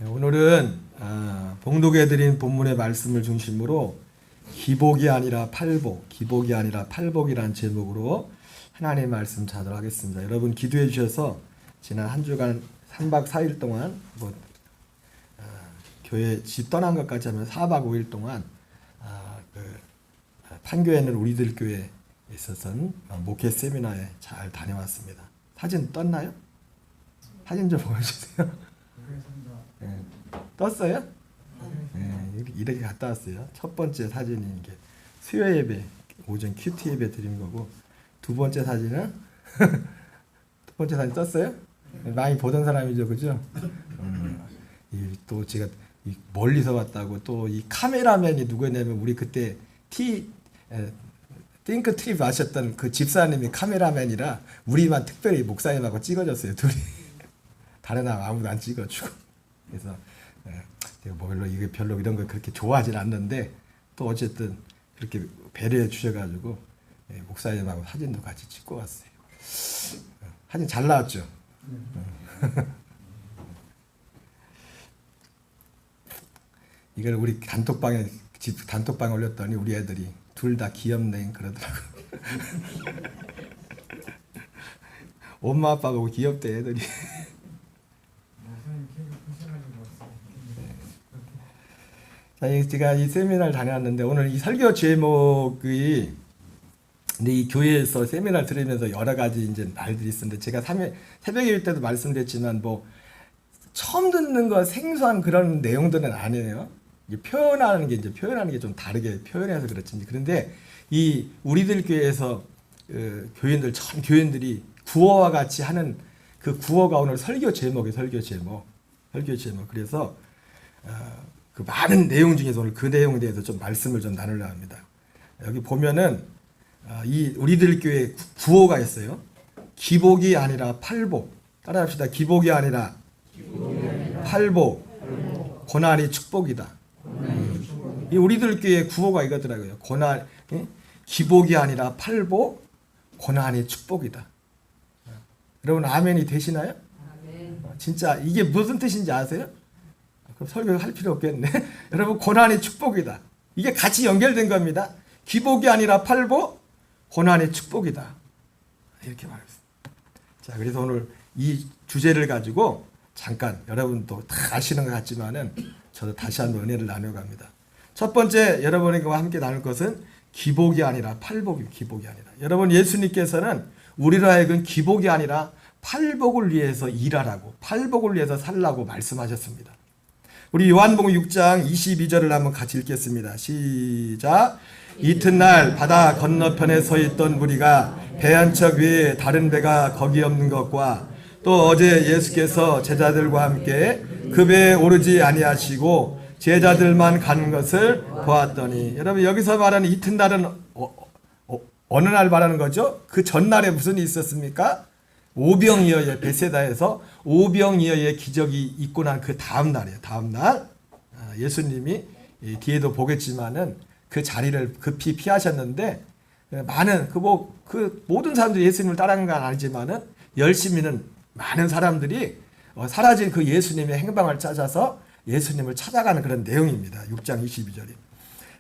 오늘은 봉독해드린 본문의 말씀을 중심으로 기복이 아니라 팔복, 기복이 아니라 팔복이라는 제목으로 하나님의 말씀 자도록 하겠습니다. 여러분 기도해 주셔서 지난 한 주간 3박 4일 동안 교회 집 떠난 것까지 하면 4박 5일 동안 판교에 있는 우리들 교회에 있어서는 목회 세미나에 잘 다녀왔습니다. 사진 떴나요? 사진 좀 보여주세요. 네. 떴어요? 네, 이렇게 갔다 왔어요. 첫 번째 사진이 이게 수요 예배, 오전 큐티 예배 드린 거고, 두 번째 사진은 두 번째 사진 떴어요? 많이 보던 사람이죠, 그죠? 또 제가 멀리서 왔다고 또 이 카메라맨이 누구냐면 우리 그때 띵크 트립 하셨던 그 집사님이 카메라맨이라 우리만 특별히 목사님하고 찍어줬어요, 둘이. 다른 사람 아무도 안 찍어주고. 그래서 제가 이게 별로 이런 거 그렇게 좋아하진 않는데 또 어쨌든 그렇게 배려해 주셔가지고 목사님하고 사진도 같이 찍고 왔어요. 사진 잘 나왔죠? 이걸 우리 집 단톡방에 올렸더니 우리 애들이 둘 다 귀엽네 그러더라고. 엄마 아빠 보고 귀엽대 애들이. 제가 이 세미나를 다녀왔는데 오늘 이 설교 제목이 근데 이 교회에서 세미나를 들으면서 여러 가지 이제 말들이 있었는데 제가 새벽일 때도 말씀드렸지만 뭐 처음 듣는 거 생소한 그런 내용들은 아니에요. 표현하는 게 좀 다르게 표현해서 그렇지. 그런데 이 우리들 교회에서 교인들 전 교인들이 구어와 같이 하는 그 구어가 오늘 설교 제목이에요. 설교 제목. 그래서 그 많은 내용 중에서 오늘 그 내용에 대해서 좀 말씀을 좀 나누려고 합니다. 여기 보면은 이 우리들 교회 구호가 있어요. 기복이 아니라 팔복. 따라합시다. 기복이 아니라 팔복. 고난이 축복이다. 이 우리들 교회 구호가 이거더라고요. 기복이 아니라 팔복, 고난이 축복이다. 여러분 아멘이 되시나요? 아멘. 진짜 이게 무슨 뜻인지 아세요? 그럼 설교할 필요 없겠네. 여러분 고난이 축복이다. 이게 같이 연결된 겁니다. 기복이 아니라 팔복, 고난이 축복이다. 이렇게 말했습니다. 자, 그래서 오늘 이 주제를 가지고 잠깐 여러분도 다 아시는 것 같지만은 저도 다시 한번 은혜를 나눠갑니다. 첫 번째 여러분과 함께 나눌 것은 기복이 아니라 팔복입니다. 기복이 아니라. 여러분 예수님께서는 우리로 하여금 기복이 아니라 팔복을 위해서 일하라고, 팔복을 위해서 살라고 말씀하셨습니다. 우리 요한복음 6장 22절을 한번 같이 읽겠습니다. 시작. 이튿날 바다 건너편에 서 있던 무리가 배 한 척 위에 다른 배가 거기 없는 것과 또 어제 예수께서 제자들과 함께 그 배에 오르지 아니하시고 제자들만 가는 것을 보았더니, 여러분 여기서 말하는 이튿날은 어느 날 말하는 거죠? 그 전날에 무슨 일이 있었습니까? 오병이어의 베세다에서 오병이어의 기적이 있고 난 그 다음 날이에요. 다음 날 예수님이 뒤에도 보겠지만은 그 자리를 급히 피하셨는데 많은 그 모든 사람들이 예수님을 따라간 건 아니지만은 열심히는 많은 사람들이 사라진 그 예수님의 행방을 찾아서 예수님을 찾아가는 그런 내용입니다. 6장 22절이.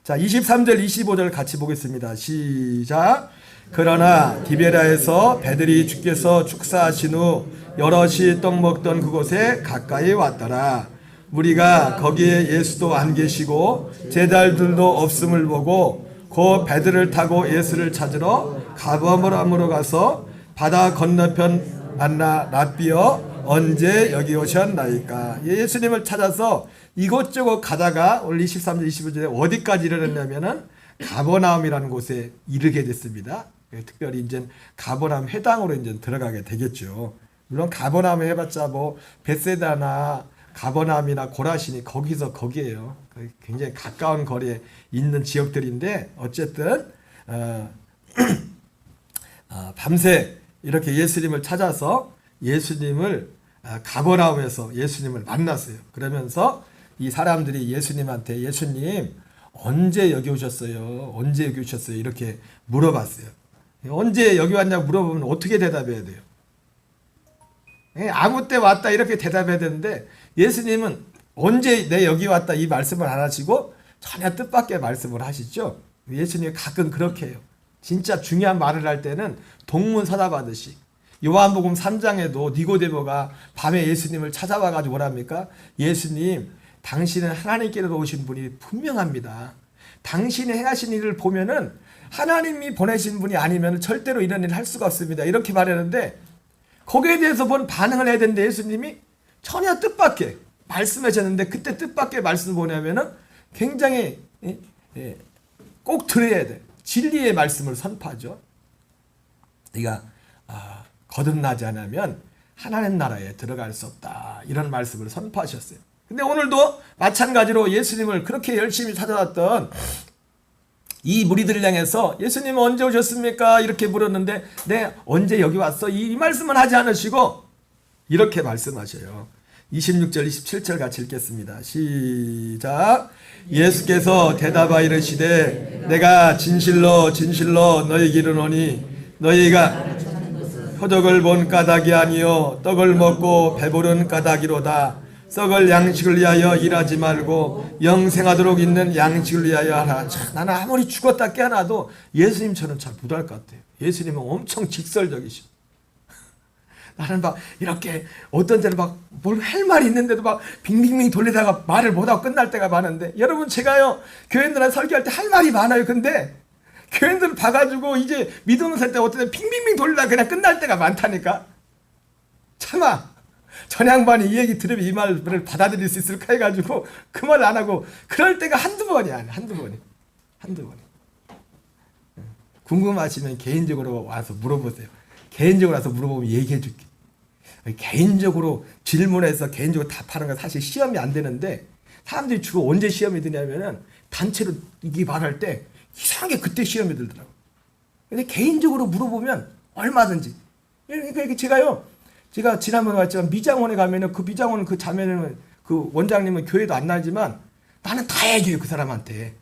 자, 23절 25절 같이 보겠습니다. 시작. 그러나 디베라에서 배들이 주께서 축사하신 후 여럿이 떡 먹던 그곳에 가까이 왔더라. 무리가 거기에 예수도 안 계시고 제자들도 없음을 보고 그 배들을 타고 예수를 찾으러 가버나움으로 가서 바다 건너편 만나 랍비여 언제 여기 오셨나이까. 예수님을 찾아서 이곳저곳 가다가 오늘 23절 25절에 어디까지 이르렀냐면은 가버나움이라는 곳에 이르게 됐습니다. 특별히 이제 가버나움 회당으로 이제 들어가게 되겠죠. 물론 가버나움 해봤자 뭐 벳세다나 가버나움이나 고라시니 거기에요. 굉장히 가까운 거리에 있는 지역들인데 어쨌든 밤새 이렇게 예수님을 찾아서 예수님을 가버나움에서 예수님을 만났어요. 그러면서 이 사람들이 예수님한테 예수님 언제 여기 오셨어요? 언제 여기 오셨어요? 이렇게 물어봤어요. 언제 여기 왔냐고 물어보면 어떻게 대답해야 돼요? 아무 때 왔다 이렇게 대답해야 되는데 예수님은 언제 내 여기 왔다 이 말씀을 안 하시고 전혀 뜻밖의 말씀을 하시죠. 예수님이 가끔 그렇게 해요. 진짜 중요한 말을 할 때는 동문서답하듯이. 요한복음 3장에도 니고데모가 밤에 예수님을 찾아와가지고 뭐랍니까? 예수님, 당신은 하나님께로 오신 분이 분명합니다. 당신이 행하신 일을 보면은 하나님이 보내신 분이 아니면 절대로 이런 일을 할 수가 없습니다. 이렇게 말했는데 거기에 대해서 뭔 반응을 해야 되는데 예수님이 전혀 뜻밖의 말씀하셨는데 그때 뜻밖의 말씀은 뭐냐면은 굉장히 꼭 들어야 돼. 진리의 말씀을 선포하죠. 네가 거듭나지 않으면 하나님 나라에 들어갈 수 없다. 이런 말씀을 선포하셨어요. 근데 오늘도 마찬가지로 예수님을 그렇게 열심히 찾아왔던 이 무리들을 향해서 예수님 언제 오셨습니까? 이렇게 물었는데 네 언제 여기 왔어? 이 말씀은 하지 않으시고 이렇게 말씀하셔요. 26절 27절 같이 읽겠습니다. 시작. 예수께서 대답하여 이르시되 내가 진실로 진실로 너희에게 이르노니 너희가 표적을 본 까닭이 아니요 떡을 먹고 배부른 까닭이로다. 썩을 양식을 위하여 일하지 말고 영생하도록 있는 양식을 위하여 하라. 참, 나는 아무리 죽었다 깨어나도 예수님처럼 잘 못할 것 같아요. 예수님은 엄청 직설적이시오. 나는 막 이렇게 어떤 때는 막 뭘 할 말이 있는데도 막 빙빙빙 돌리다가 말을 못하고 끝날 때가 많은데 여러분 제가요 교인들한테 설교할 때 할 말이 많아요. 근데 교인들 봐가지고 이제 믿음을 살 때 어떤 때 빙빙빙 돌리다가 그냥 끝날 때가 많다니까. 참아. 전 양반이 이 얘기 들으면 이 말을 받아들일 수 있을까 해가지고 그 말 안 하고 그럴 때가 한두 번이 아니야. 한두 번이. 궁금하시면 개인적으로 와서 물어보세요. 개인적으로 와서 물어보면 얘기해 줄게. 개인적으로 질문해서 개인적으로 답하는 건 사실 시험이 안 되는데 사람들이 주로 언제 시험이 드냐면은 단체로 이 말할 때 이상하게 그때 시험이 들더라고. 근데 개인적으로 물어보면 얼마든지. 그러니까 제가 지난번에 왔지만 미장원에 가면은 그 미장원 그 자매는 그 원장님은 교회도 안 나지만 나는 다 얘기해요. 그 사람한테.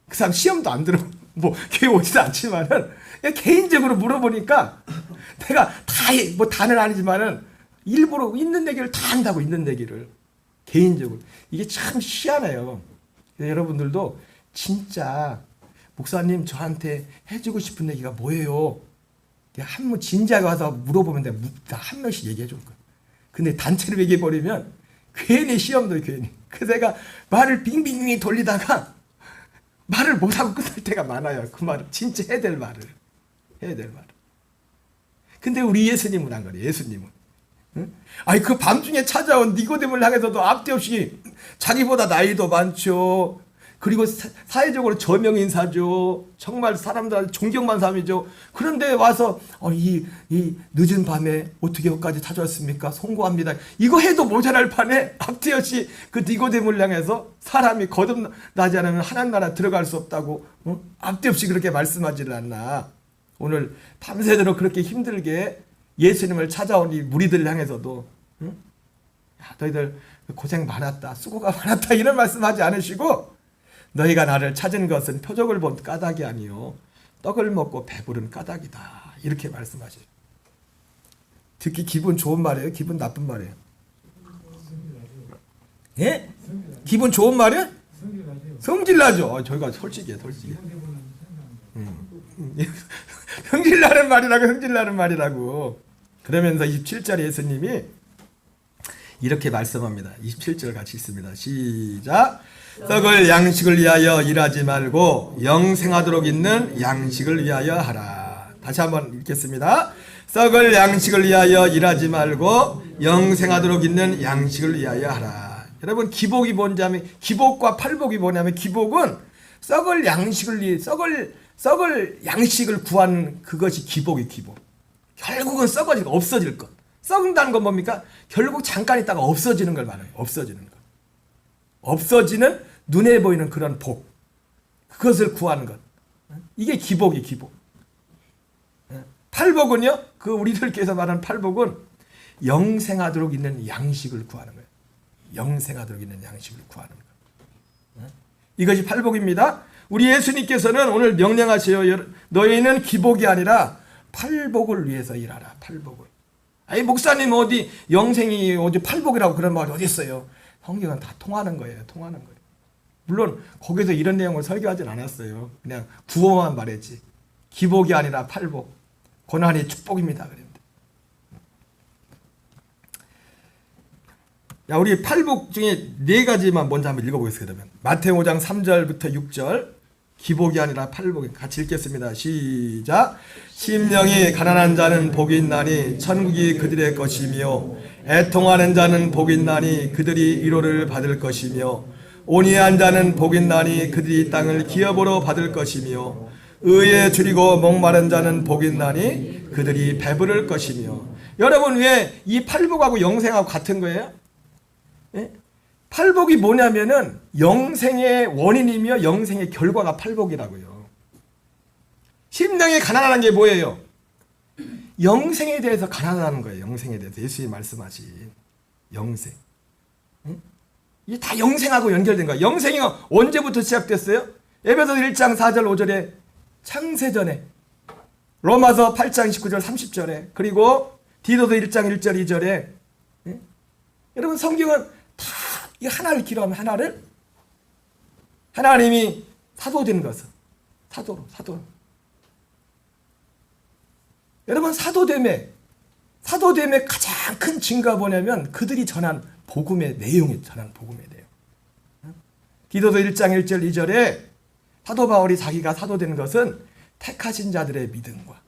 그 사람 시험도 안 들어. 뭐 교회 오지도 않지만은 개인적으로 물어보니까 내가 다는 아니지만은 일부러 있는 얘기를 다 한다고. 있는 얘기를 개인적으로. 이게 참 희한해요. 여러분들도 진짜 목사님 저한테 해주고 싶은 얘기가 뭐예요? 한 번 진지하게 와서 물어보면 내가 한 명씩 얘기해 줄 거야. 근데 단체로 얘기해 버리면 괜히 시험도 괜히. 그래서 내가 말을 빙빙빙 돌리다가 말을 못하고 끝날 때가 많아요. 그 말을 진짜 해야 될 말을. 근데 우리 예수님은 안 그래. 예수님은. 응? 아니 그 밤중에 찾아온 니고데모를 향해서도 앞뒤 없이 자기보다 나이도 많죠. 그리고 사회적으로 저명 인사죠. 정말 사람들한테 존경만 사람이죠. 그런데 와서 이 늦은 밤에 어떻게 여기까지 찾아왔습니까? 송구합니다. 이거 해도 모자랄 판에 앞뒤 없이 그 니고데모를 향해서 사람이 거듭나지 않으면 하나님 나라 들어갈 수 없다고 앞뒤 없이 그렇게 말씀하지를 않나. 오늘 밤새도록 그렇게 힘들게 예수님을 찾아온 이 무리들을 향해서도 야, 너희들 고생 많았다. 수고가 많았다. 이런 말씀하지 않으시고 너희가 나를 찾은 것은 표적을 본 까닭이 아니요 떡을 먹고 배부른 까닭이다. 이렇게 말씀하셔요. 듣기 기분 좋은 말이에요? 기분 나쁜 말이에요? 예? 기분 좋은 말이에요? 성질나죠. 저희가 솔직해. 성질나는 말이라고. 그러면서 27절에 예수님이 이렇게 말씀합니다. 27절 같이 있습니다. 시작. 썩을 양식을 위하여 일하지 말고 영생하도록 있는 양식을 위하여 하라. 다시 한번 읽겠습니다. 썩을 양식을 위하여 일하지 말고 영생하도록 있는 양식을 위하여 하라. 여러분 기복이 뭔지 하면 기복과 팔복이 뭐냐면 기복은 썩을 양식을 구하는 그것이 기복이 기복. 결국은 썩어지고 없어질 것. 썩는다는 건 뭡니까? 결국 잠깐 있다가 없어지는 걸 말해요. 없어지는 눈에 보이는 그런 복. 그것을 구하는 것. 이게 기복이 기복. 팔복은요? 그 우리들께서 말하는 팔복은 영생하도록 있는 양식을 구하는 거예요. 영생하도록 있는 양식을 구하는 것. 이것이 팔복입니다. 우리 예수님께서는 오늘 명령하세요. 너희는 기복이 아니라 팔복을 위해서 일하라. 팔복을. 아니 목사님 어디 영생이 어디 팔복이라고 그런 말이 어디 있어요? 성경은 다 통하는 거예요. 통하는 거예요. 물론 거기서 이런 내용을 설교하진 않았어요. 그냥 구호만 말했지. 기복이 아니라 팔복. 고난이 축복입니다. 그랬는데. 야, 우리 팔복 중에 네 가지만 먼저 한번 읽어보겠습니다. 그러면 마태오 5장 3절부터 6절. 기복이 아니라 팔복. 같이 읽겠습니다. 시작. 심령이 가난한 자는 복이 있나니 천국이 그들의 것이며 애통하는 자는 복이 있나니 그들이 위로를 받을 것이며 온유한 자는 복이 있나니 그들이 땅을 기업으로 받을 것이며 의에 줄이고 목마른 자는 복이 있나니 그들이 배부를 것이며. 여러분 왜 이 팔복하고 영생하고 같은 거예요? 예? 팔복이 뭐냐면은 영생의 원인이며 영생의 결과가 팔복이라고요. 심령이 가난한 게 뭐예요? 영생에 대해서 가난하는 거예요. 영생에 대해서 예수님이 말씀하신 영생. 응? 이게 다 영생하고 연결된 거예요. 영생이 언제부터 시작됐어요? 에베소서 1장 4절 5절에 창세전에, 로마서 8장 19절 30절에, 그리고 디도서 1장 1절 2절에. 예? 여러분 성경은 다 이 하나를 기록하면 하나를 하나님이 사도된 것은 사도로. 여러분 사도됨의 가장 큰 증거가 뭐냐면 그들이 전한 복음의 내용이 전한 복음의 내용. 디도서 1장 1절 2절에 사도 바울이 자기가 사도된 것은 택하신 자들의 믿음과.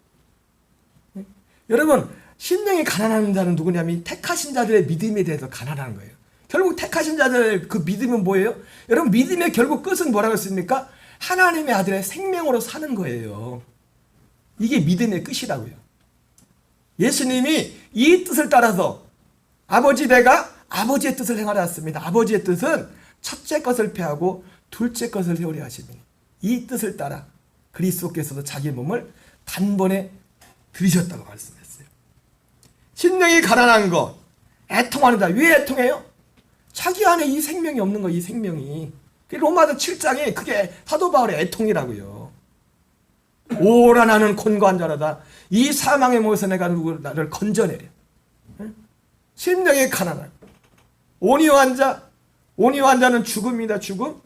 여러분 심령이 가난한 자는 누구냐면 택하신 자들의 믿음에 대해서 가난한 거예요. 결국 택하신 자들 그 믿음은 뭐예요? 여러분 믿음의 결국 끝은 뭐라고 했습니까? 하나님의 아들의 생명으로 사는 거예요. 이게 믿음의 끝이라고요. 예수님이 이 뜻을 따라서 아버지 내가 아버지의 뜻을 행하려 왔습니다. 아버지의 뜻은 첫째 것을 폐하고 둘째 것을 세우려 하시니 이 뜻을 따라 그리스도께서도 자기 몸을 단번에 들이셨다고 말씀했어요. 심령이 가난한 것, 애통하는 자. 왜 애통해요? 자기 안에 이 생명이 없는 거, 이 생명이. 로마서 7장에 그게 사도 바울의 애통이라고요. 오라 나는 곤고한 자라다. 이 사망의 몸에서 내가 나를 건져내려. 심령이 가난한 온유한 자는 죽음이다. 죽음.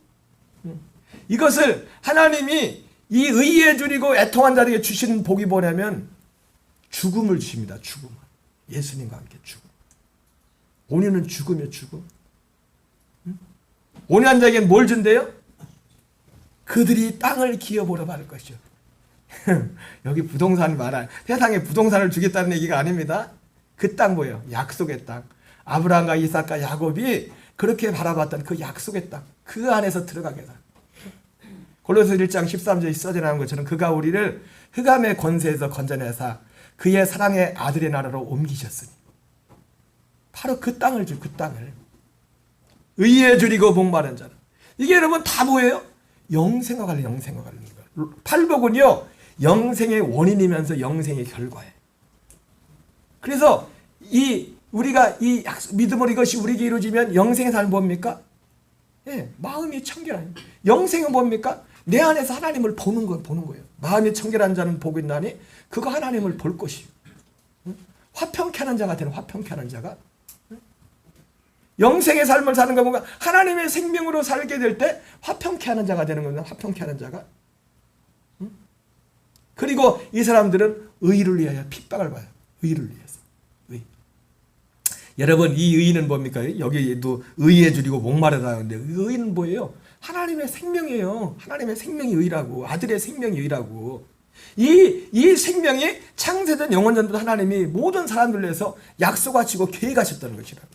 이것을 하나님이 이 의에 줄이고 애통한 자에게 주시는 복이 뭐냐면 죽음을 주십니다. 죽음. 예수님과 함께 죽음. 온유는 죽음이요. 죽음. 온유한 자에게는 뭘 준대요? 그들이 땅을 기업으로 받을 것이요. 여기 부동산이 많아요. 세상에 부동산을 주겠다는 얘기가 아닙니다. 그 땅 뭐예요? 약속의 땅. 아브라함과 이삭과 야곱이 그렇게 바라봤던 그 약속의 땅. 그 안에서 들어가게 다. 골로새 1장 13절에 써져 나온 것처럼 그가 우리를 흑암의 권세에서 건져내사 그의 사랑의 아들의 나라로 옮기셨으니. 바로 그 땅을 주, 그 땅을. 의에 줄이고 목마른 자는. 이게 여러분 다 뭐예요? 영생과 관련 거예요. 팔복은요, 영생의 원인이면서 영생의 결과예요. 그래서 우리가 이 믿음으로 이것이 우리에게 이루어지면 영생의 삶은 뭡니까? 예, 마음이 청결한. 영생은 뭡니까? 내 안에서 하나님을 보는 거예요. 마음이 청결한 자는 복이 있나니 그거 하나님을 볼 것이요. 화평케 하는 자가 되는 화평케 하는 자가. 영생의 삶을 사는 거 뭔가 하나님의 생명으로 살게 될 때 화평케 하는 자가 되는 겁니다. 화평케 하는 자가. 그리고 이 사람들은 의를 위하여 핍박을 봐요. 의를 위해서. 의. 여러분 이 의는 뭡니까? 여기에도 의에 줄이고 목마르다 하는데 의는 뭐예요? 하나님의 생명이에요. 하나님의 생명이 의라고. 아들의 생명이 의라고. 이 생명이 창세전 영원전부터 하나님이 모든 사람들을 위해서 약속하시고 계획하셨다는 것이라고.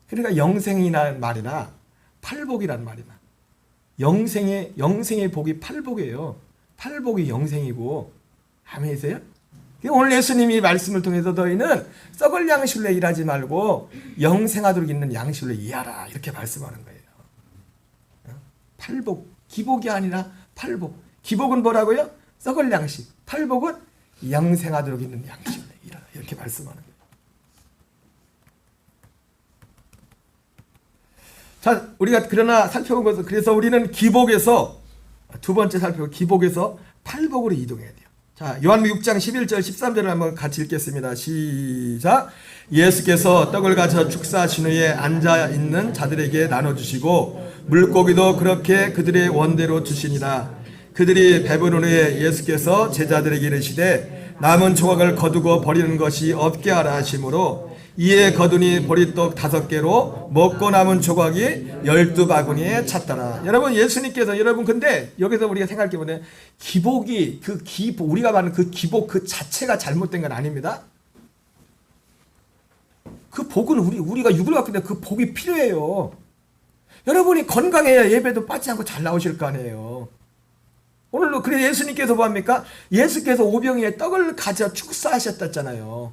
그러니까 영생이라는 말이나 팔복이라는 말이나 영생의 복이 팔복이에요. 팔복이 영생이고. 아멘이세요? 오늘 예수님이 말씀을 통해서 너희는 썩을 양식으로 일하지 말고 영생하도록 있는 양식으로 일하라 이렇게 말씀하는 거예요. 팔복, 기복이 아니라 팔복. 기복은 뭐라고요? 썩을 양식. 팔복은 영생하도록 있는 양식으로 일하라 이렇게 말씀하는 거예요. 자, 우리가 그러나 살펴본 것은 그래서 우리는 기복에서 두 번째 살펴본 기복에서 팔복으로 이동해야 돼요. 자, 요한복음 6장 11절 13절을 한번 같이 읽겠습니다. 시작. 예수께서 떡을 가져 축사하신 후에 앉아 있는 자들에게 나눠주시고 물고기도 그렇게 그들의 원대로 주시니라. 그들이 배부른 후에 예수께서 제자들에게 이르시되 남은 조각을 거두고 버리는 것이 없게 하라 하심으로 이에 거두니 보리떡 5개로 먹고 남은 조각이 12바구니에 찼더라. 여러분, 예수님께서, 여러분, 근데 여기서 우리가 생각해보면 기복이, 우리가 말하는 그 기복 그 자체가 잘못된 건 아닙니다. 그 복은 우리가 육을 갖고 있는데 그 복이 필요해요. 여러분이 건강해야 예배도 빠지지 않고 잘 나오실 거 아니에요. 오늘도 그래 예수님께서 뭐합니까? 예수께서 오병이에 떡을 가져 축사하셨다잖아요.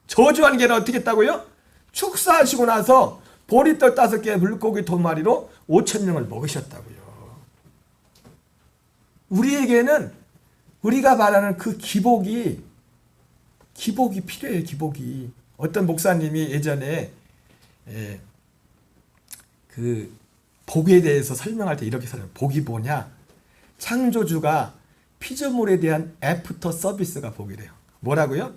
저주한 개는 어떻게 했다고요? 축사하시고 나서 보리떡 5개, 물고기 2마리로 5,000명을 먹으셨다고요. 우리에게는 우리가 말하는 그 기복이 필요해요. 기복이. 어떤 목사님이 예전에 그 복에 대해서 설명할 때 이렇게 설명해요. 복이 뭐냐? 창조주가 피조물에 대한 애프터 서비스가 복이래요. 뭐라고요?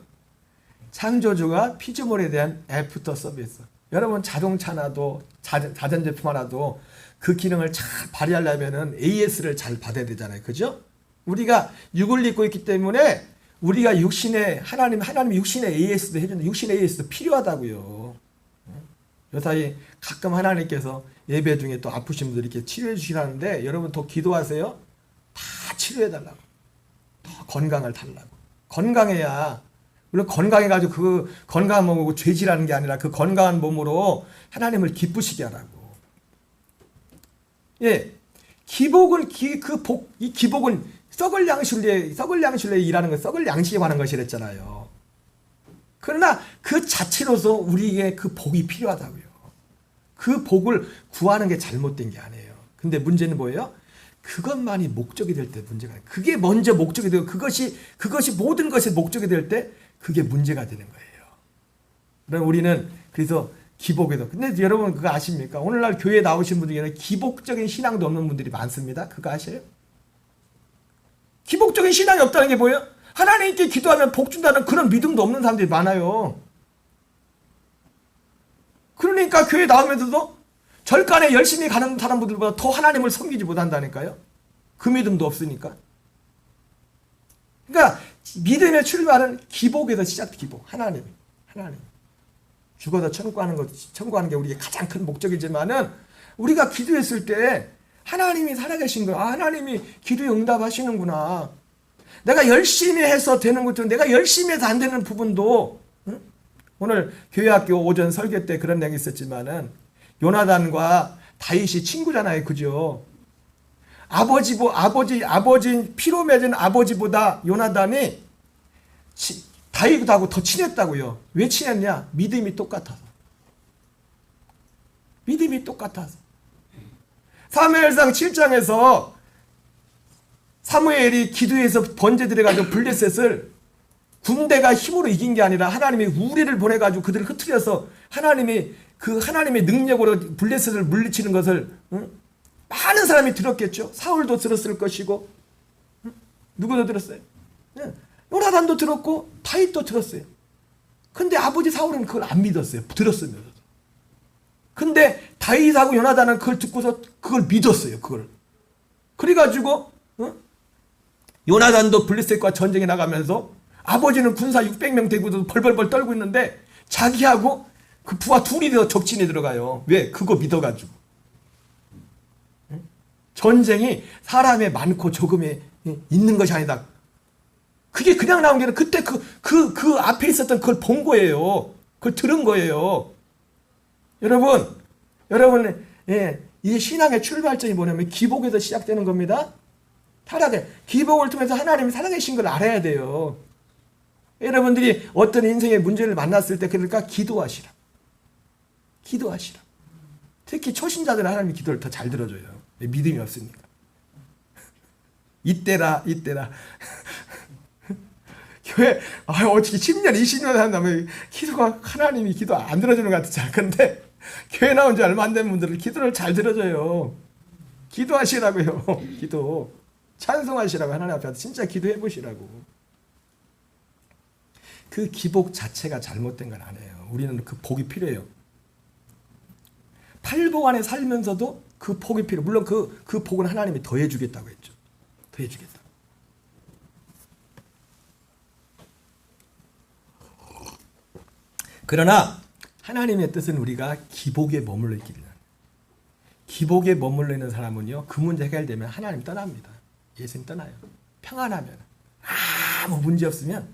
창조주가 피조물에 대한 애프터 서비스. 여러분, 자동차나도 자전제품 하나도 그 기능을 잘 발휘하려면은 AS를 잘 받아야 되잖아요. 그죠? 우리가 육을 입고 있기 때문에 우리가 육신의 하나님 육신의 AS도 해주는 육신의 AS도 필요하다고요. 요사이 가끔 하나님께서 예배 중에 또 아프신 분들 이렇게 치료해 주시라는데 여러분 더 기도하세요. 다 치료해 달라고. 더 건강을 달라고. 건강해야, 물론 건강해가지고 그 건강한 몸으로 죄질하는 게 아니라 그 건강한 몸으로 하나님을 기쁘시게 하라고. 예, 기복은 이 기복은 썩을 양식에 일하는 것, 썩을 양식에 관한 것이랬잖아요. 그러나 그 자체로서 우리에게 그 복이 필요하다고요. 그 복을 구하는 게 잘못된 게 아니에요. 근데 문제는 뭐예요? 그것만이 목적이 될 때 문제가, 그게 먼저 목적이 되고 그것이 모든 것의 목적이 될 때 그게 문제가 되는 거예요. 그럼 우리는 그래서 기복에도, 근데 여러분 그거 아십니까? 오늘날 교회에 나오신 분들 중에는 기복적인 신앙도 없는 분들이 많습니다. 그거 아세요? 기복적인 신앙이 없다는 게 뭐예요? 하나님께 기도하면 복 준다는 그런 믿음도 없는 사람들이 많아요. 그러니까 교회 나오면서도 절간에 열심히 가는 사람들보다 더 하나님을 섬기지 못한다니까요. 그 믿음도 없으니까. 그러니까 믿음의 출발은 기복에서 기복. 하나님. 죽어서 천국하는 게 우리의 가장 큰 목적이지만은 우리가 기도했을 때 하나님이 살아계신 거야. 하나님이 기도에 응답하시는구나. 내가 열심히 해서 되는 것도, 내가 열심히 해서 안 되는 부분도, 응? 오늘 교회학교 오전 설교 때 그런 얘기 있었지만은 요나단과 다윗이 친구잖아요. 그죠? 아버지 피로 맺은 아버지보다 요나단이 다윗하고 더 친했다고요. 왜 친했냐? 믿음이 똑같아서. 사무엘상 7장에서 사무엘이 기도해서 번제드려가지고 블레셋을 군대가 힘으로 이긴 게 아니라 하나님이 우리를 보내가지고 그들을 흩트려서 하나님의 능력으로 블레셋을 물리치는 것을, 응? 많은 사람이 들었겠죠. 사울도 들었을 것이고, 응? 누구도 들었어요? 응. 요나단도 들었고 다윗도 들었어요. 근데 아버지 사울은 그걸 안 믿었어요. 들었으면서. 근데 다윗하고 요나단은 그걸 듣고서 그걸 믿었어요. 그걸. 그래가지고 요나단도 블레셋과 전쟁에 나가면서 아버지는 군사 600명 대구도 벌벌벌 떨고 있는데 자기하고 그 부하 둘이 더 적진에 들어가요. 왜? 그거 믿어가지고. 전쟁이 사람의 많고 적음에 있는 것이 아니다. 그게 그냥 나온 게 아니라 그때 그 앞에 있었던 그걸 본 거예요. 그걸 들은 거예요. 여러분, 이 신앙의 출발점이 뭐냐면 기복에서 시작되는 겁니다. 기복을 통해서 하나님이 살아계신 걸 알아야 돼요. 여러분들이 어떤 인생의 문제를 만났을 때 그러니까 기도하시라. 특히 초신자들은 하나님이 기도를 더 잘 들어줘요. 믿음이 없으니까. 이때라. 교회 어떻게 10년 20년 한다면 하나님이 기도 안 들어주는 것 같지 않은데 교회 나온 지 얼마 안 된 분들은 기도를 잘 들어줘요. 기도하시라고요. 기도 찬송하시라고 하나님 앞에 진짜 기도해 보시라고. 그 기복 자체가 잘못된 건 아니에요. 우리는 그 복이 필요해요. 팔복 안에 살면서도 그 복이 필요. 물론 그 복은 하나님이 더해 주겠다고 했죠. 더해 주겠다. 그러나 하나님의 뜻은 우리가 기복에 머물러 있기를. 기복에 머물러 있는 사람은요, 그 문제 해결되면 하나님 떠납니다. 예수님 떠나요. 평안하면, 아무 문제 없으면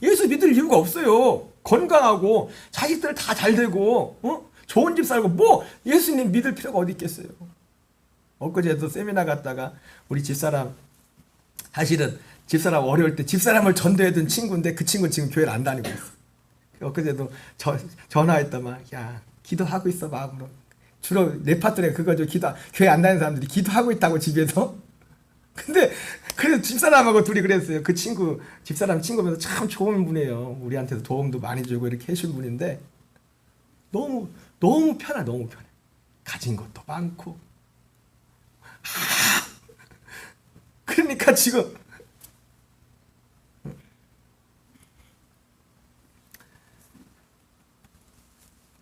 예수 믿을 이유가 없어요. 건강하고 자식들 다 잘 되고 좋은 집 살고 뭐 예수님 믿을 필요가 어디 있겠어요. 엊그제도 세미나 갔다가 우리 집사람, 사실은 집사람 어려울 때 집사람을 전도했던 친구인데 그 친구 지금 교회를 안 다니고 있어. 엊그제도 전화했더만, 야, 기도하고 있어 마음으로. 주로 내 파트너에 그거 좀 교회 안 다니는 사람들이 기도하고 있다고 집에서. 근데 그래서 집사람하고 둘이 그랬어요. 그 친구, 집사람 친구면서 참 좋은 분이에요. 우리한테도 도움도 많이 주고 이렇게 해준 분인데 너무 편해, 너무 편해. 가진 것도 많고. 그러니까 지금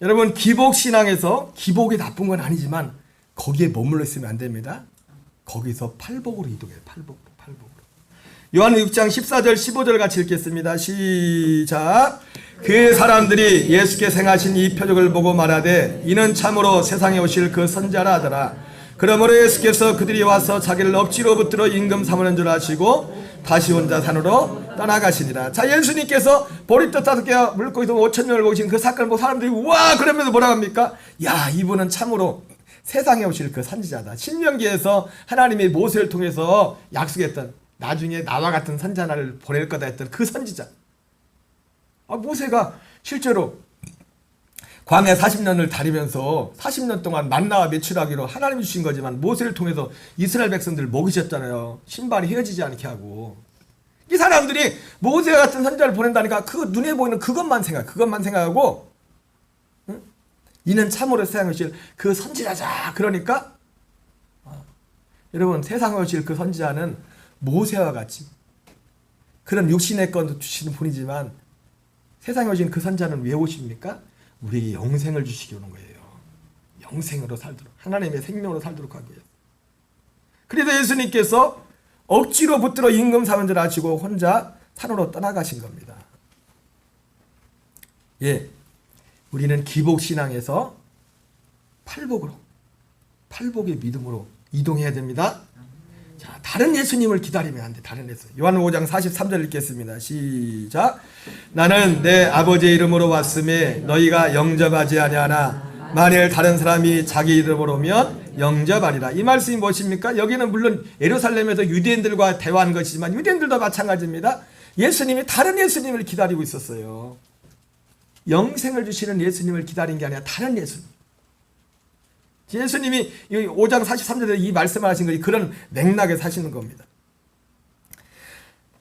여러분, 기복신앙에서 기복이 나쁜 건 아니지만 거기에 머물러 있으면 안 됩니다. 거기서 팔복으로 이동해요. 팔복으로. 요한은 6장 14절 15절 같이 읽겠습니다. 시작. 그 사람들이 예수께 행하신 이 표적을 보고 말하되 이는 참으로 세상에 오실 그 선지자라 하더라. 그러므로 예수께서 그들이 와서 자기를 억지로 붙들어 임금 삼으는 줄 아시고 다시 혼자 산으로 떠나가시니라. 자, 예수님께서 보리떡 5개와 물고기 5,000명을 먹이신 그 사건을 보고 사람들이 우와 그러면서 뭐라고 합니까? 야, 이분은 참으로 세상에 오실 그 선지자다. 신명기에서 하나님이 모세를 통해서 약속했던, 나중에 나와 같은 선지자를 보낼 거다 했던 그 선지자. 모세가 실제로 광야 40년을 다니면서 40년 동안 만나와 매출하기로 하나님이 주신 거지만 모세를 통해서 이스라엘 백성들을 먹이셨잖아요. 신발이 헤어지지 않게 하고. 이 사람들이 모세 같은 선지자를 보낸다니까 그 눈에 보이는 그것만 생각하고, 응? 이는 참으로 세상에 오실 그 선지자자. 그러니까 여러분, 세상에 오실 그 선지자는 모세와 같이 그런 육신의 건도 주시는 분이지만 세상에 오신 그 선지자는 왜 오십니까? 우리에게 영생을 주시기 오는 거예요. 영생으로 살도록, 하나님의 생명으로 살도록 하기 위해서. 그래서 예수님께서 억지로 붙들어 임금 삼은 줄 아시고 혼자 산으로 떠나가신 겁니다. 예, 우리는 기복신앙에서 팔복의 믿음으로 이동해야 됩니다. 자, 다른 예수님을 기다리면 안 돼. 다른 예수. 요한복음 5장 43절 읽겠습니다. 시작. 나는 내 아버지의 이름으로 왔음에 너희가 영접하지 아니하나 만일 다른 사람이 자기 이름으로 오면 영접하리라. 이 말씀이 무엇입니까? 여기는 물론 예루살렘에서 유대인들과 대화한 것이지만 유대인들도 마찬가지입니다. 예수님이 다른 예수님을 기다리고 있었어요. 영생을 주시는 예수님을 기다린 게 아니라 다른 예수님. 예수님이 5장 43절에 이 말씀을 하신 것이 그런 맥락에 사시는 겁니다.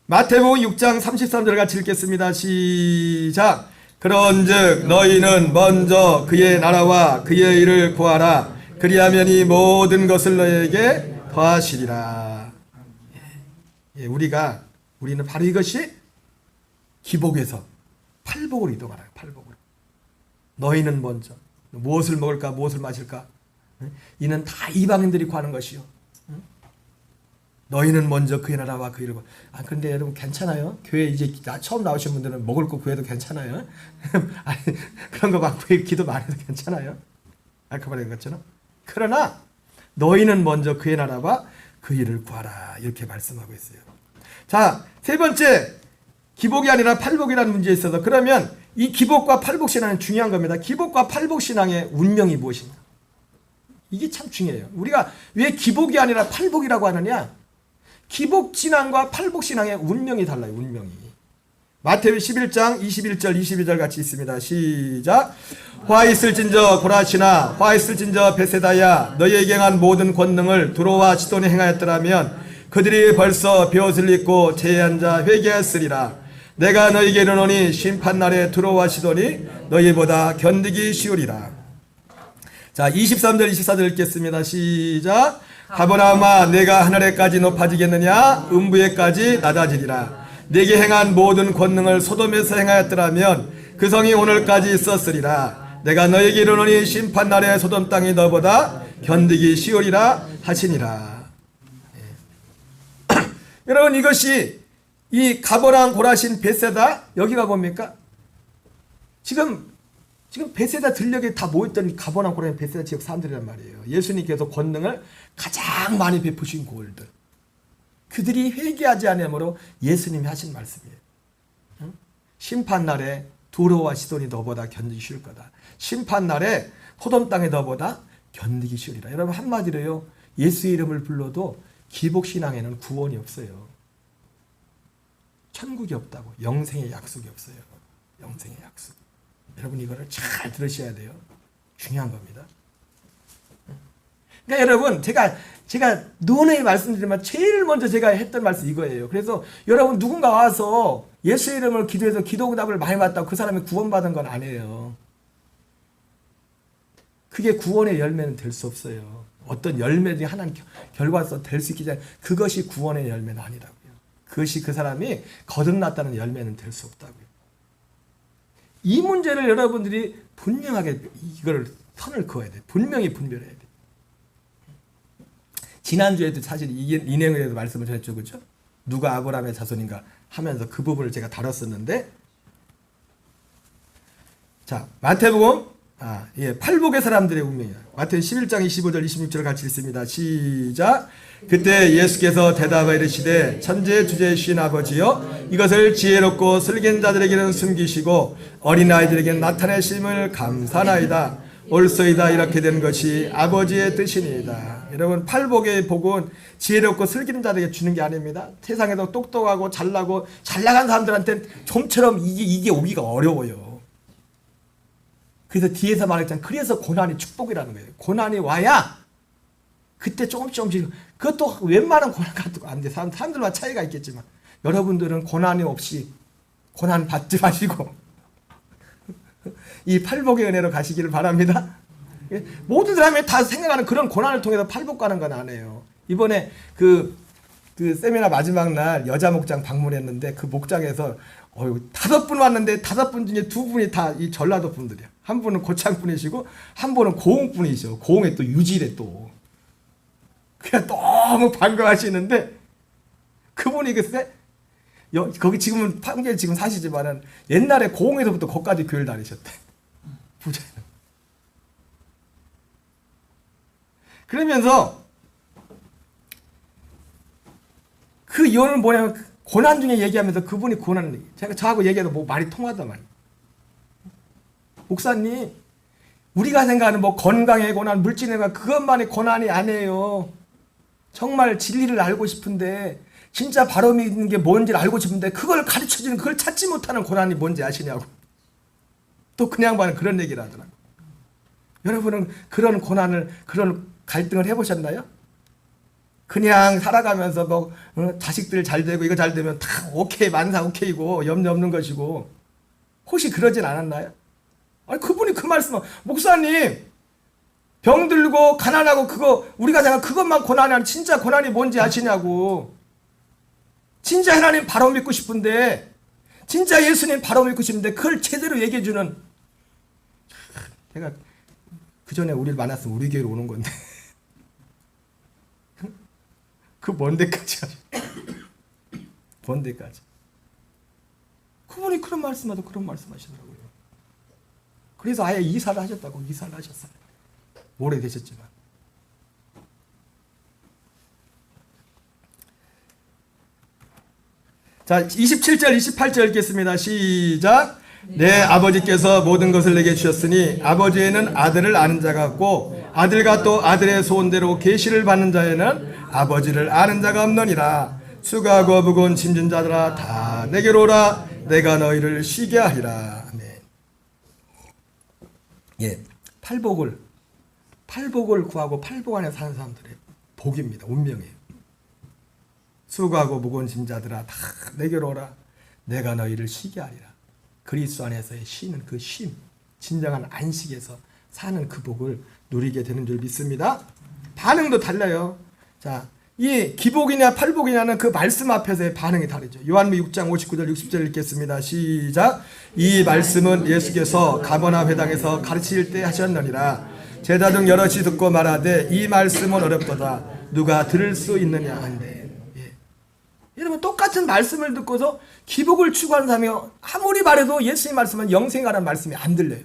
마태복음 6장 33절 같이 읽겠습니다. 시작. 그런즉 너희는 먼저 그의 나라와 그의 일을 구하라. 그리하면 이 모든 것을 너희에게 더하시리라. 우리는 바로 이것이 기복에서 팔복으로 이동하라. 팔복으로. 너희는 먼저 무엇을 먹을까, 무엇을 마실까? 이는 다 이방인들이 구하는 것이요. 너희는 먼저 그의 나라와 그 일을. 근데 여러분 괜찮아요? 교회 이제 처음 나오신 분들은 먹을 거 구해도 괜찮아요? 아니, 그런 거 막 구해 기도 많이 해도 괜찮아요? 그 말인 것처럼. 그러나 너희는 먼저 그의 나라와 그 일을 구하라. 이렇게 말씀하고 있어요. 자, 세 번째, 기복이 아니라 팔복이라는 문제에 있어서 그러면 이 기복과 팔복 신앙은 중요한 겁니다. 기복과 팔복 신앙의 운명이 무엇인가? 이게 참 중요해요. 우리가 왜 기복이 아니라 팔복이라고 하느냐? 기복 신앙과 팔복 신앙의 운명이 달라요. 운명이. 마태복음 11장 21절 22절 같이 있습니다. 시작. 화 있을진저 고라시나 화 있을진저 베세다야 너희에게 행한 모든 권능을 두로와 시돈이 행하였더라면 그들이 벌써 벼옷을 입고 제에 앉아 회개하였으리라. 내가 너희에게 이르노니 심판날에 두로와 시돈이 너희보다 견디기 쉬우리라. 자, 23절 24절 읽겠습니다. 시작. 아브라함아 내가 하늘에까지 높아지겠느냐 음부에까지 낮아지리라. 내게 행한 모든 권능을 소돔에서 행하였더라면 그 성이 오늘까지 있었으리라. 내가 너에게 이르노니 심판날에 소돔 땅이 너보다 견디기 쉬우리라 하시니라. 여러분 이것이 이 가버나움 고라신 벳세다 여기가 뭡니까? 지금 벳세다 들녘에 다 모였던 가버나움 고라신 벳세다 지역 사람들이란 말이에요. 예수님께서 권능을 가장 많이 베푸신 곳들. 그들이 회개하지 않으므로 예수님이 하신 말씀이에요. 심판날에 두로와 시돈이 너보다 견디기 쉬울 거다. 심판날에 소돔 땅이 너보다 견디기 쉬우리라. 여러분 한마디로요. 예수의 이름을 불러도 기복신앙에는 구원이 없어요. 천국이 없다고. 영생의 약속이 없어요. 영생의 약속. 여러분 이거를 잘 들으셔야 돼요. 중요한 겁니다. 그러니까 여러분 제가 누누이 말씀드리지만 제일 먼저 제가 했던 말씀 이거예요. 그래서 여러분 누군가 와서 예수의 이름을 기도해서 기도응답을 많이 받다고 그 사람이 구원받은 건 아니에요. 그게 구원의 열매는 될 수 없어요. 어떤 열매 중에 하나는 결과로서 될 수 있기 때문에 그것이 구원의 열매는 아니라고요. 그것이 그 사람이 거듭났다는 열매는 될 수 없다고요. 이 문제를 여러분들이 분명하게 이걸 선을 그어야 돼요. 분명히 분별해야 돼요. 지난주에도 사실 이 내용에 대해서 말씀을 전했죠. 그렇죠? 누가 아브라함의 자손인가 하면서 그 부분을 제가 다뤘었는데 자 마태복음 팔복의 사람들의 운명이야. 마태복음 11장 25절 26절 같이 읽습니다. 시작. 그때 예수께서 대답하여 이르시되 천지의 주제이신 아버지여 이것을 지혜롭고 슬긴 자들에게는 숨기시고 어린아이들에게는 나타내심을 감사나이다. 옳소이다. 이렇게 된 것이 아버지의 뜻이니이다. 여러분 팔복의 복은 지혜롭고 슬기는 자들에게 주는 게 아닙니다. 세상에도 똑똑하고 잘나고 잘나간 사람들한테는 좀처럼 이게 오기가 어려워요. 그래서 뒤에서 말했잖아요. 그래서 고난이 축복이라는 거예요. 고난이 와야 그때 조금씩 그것도 웬만한 고난 같은 안 돼. 사람들마다 차이가 있겠지만 여러분들은 고난이 없이 고난 받지 마시고 이 팔복의 은혜로 가시기를 바랍니다. 모든 사람이 다 생각하는 그런 고난을 통해서 팔복 가는 건 아니에요. 이번에 그 세미나 마지막 날 여자 목장 방문했는데 그 목장에서 5분 왔는데 5분 중에 2분이 다 이 전라도 분들이야. 한 분은 고창 분이시고 한 분은 고흥 분이시죠. 고흥에 또 유지래 또. 그냥 너무 반가워하시는데 그분이 글쎄 거기 지금은 판교에 지금 사시지만은 옛날에 고흥에서부터 거기까지 교회를 다니셨대. 부자는. 그러면서 그 이유는 뭐냐면 고난 중에 얘기하면서 그분이 저하고 얘기해도 뭐 말이 통하더만. 목사님, 우리가 생각하는 뭐 건강의 고난, 물질의 고난, 그것만이 고난이 아니에요. 정말 진리를 알고 싶은데, 진짜 바로 믿는 게 뭔지를 알고 싶은데, 그걸 가르쳐주는, 그걸 찾지 못하는 고난이 뭔지 아시냐고. 또 그냥 봐는 그런 얘기를 하더라고. 여러분은 그런 고난을, 그런 갈등을 해보셨나요? 그냥 살아가면서 뭐 자식들 잘 되고 이거 잘 되면 다 오케이 만사 오케이고 염려 없는 것이고 혹시 그러진 않았나요? 아니 그분이 그 말씀 목사님 병들고 가난하고 그거 우리가 생각 그것만 고난이 아니라 진짜 고난이 뭔지 아시냐고. 진짜 하나님 바로 믿고 싶은데 진짜 예수님 바로 믿고 싶은데 그걸 제대로 얘기해주는 제가 그 전에 우리를 만났으면 우리 교회로 오는 건데 그 먼 데까지 가죠. 먼 데까지. 그분이 그런 말씀하도 그런 말씀하시더라고요. 그래서 아예 이사를 하셨다고 이사를 하셨어요. 오래되셨지만. 자, 27절, 28절 읽겠습니다. 시작. 내 아버지께서 모든 것을 내게 주셨으니 아버지에는 아들을 아는 자가 없고 아들과 또 아들의 소원대로 계시를 받는 자에는 아버지를 아는 자가 없느니라. 수고하고 무거운 짐진 자들아 다 내게로 오라. 내가 너희를 쉬게 하리라. 아멘. 예, 팔복을 구하고 팔복 안에 사는 사람들의 복입니다. 운명이에요. 수고하고 무거운 짐자들아 다 내게로 오라. 내가 너희를 쉬게 하리라. 그리스도 안에서의 쉬는 그 쉼, 진정한 안식에서 사는 그 복을 누리게 되는 줄 믿습니다. 반응도 달라요. 자, 이 기복이냐 팔복이냐는 그 말씀 앞에서의 반응이 다르죠. 요한복음 6장 59절 60절 읽겠습니다. 시작. 이 말씀은 예수께서 가버나움 회당에서 가르치실 때 하셨느니라. 제자 중 여럿이 듣고 말하되 이 말씀은 어렵도다. 누가 들을 수 있느냐 한데. 예. 여러분 똑같은 말씀을 듣고서 기복을 추구하는 사람이 아무리 말해도 예수님 말씀은 영생이라는 말씀이 안 들려요.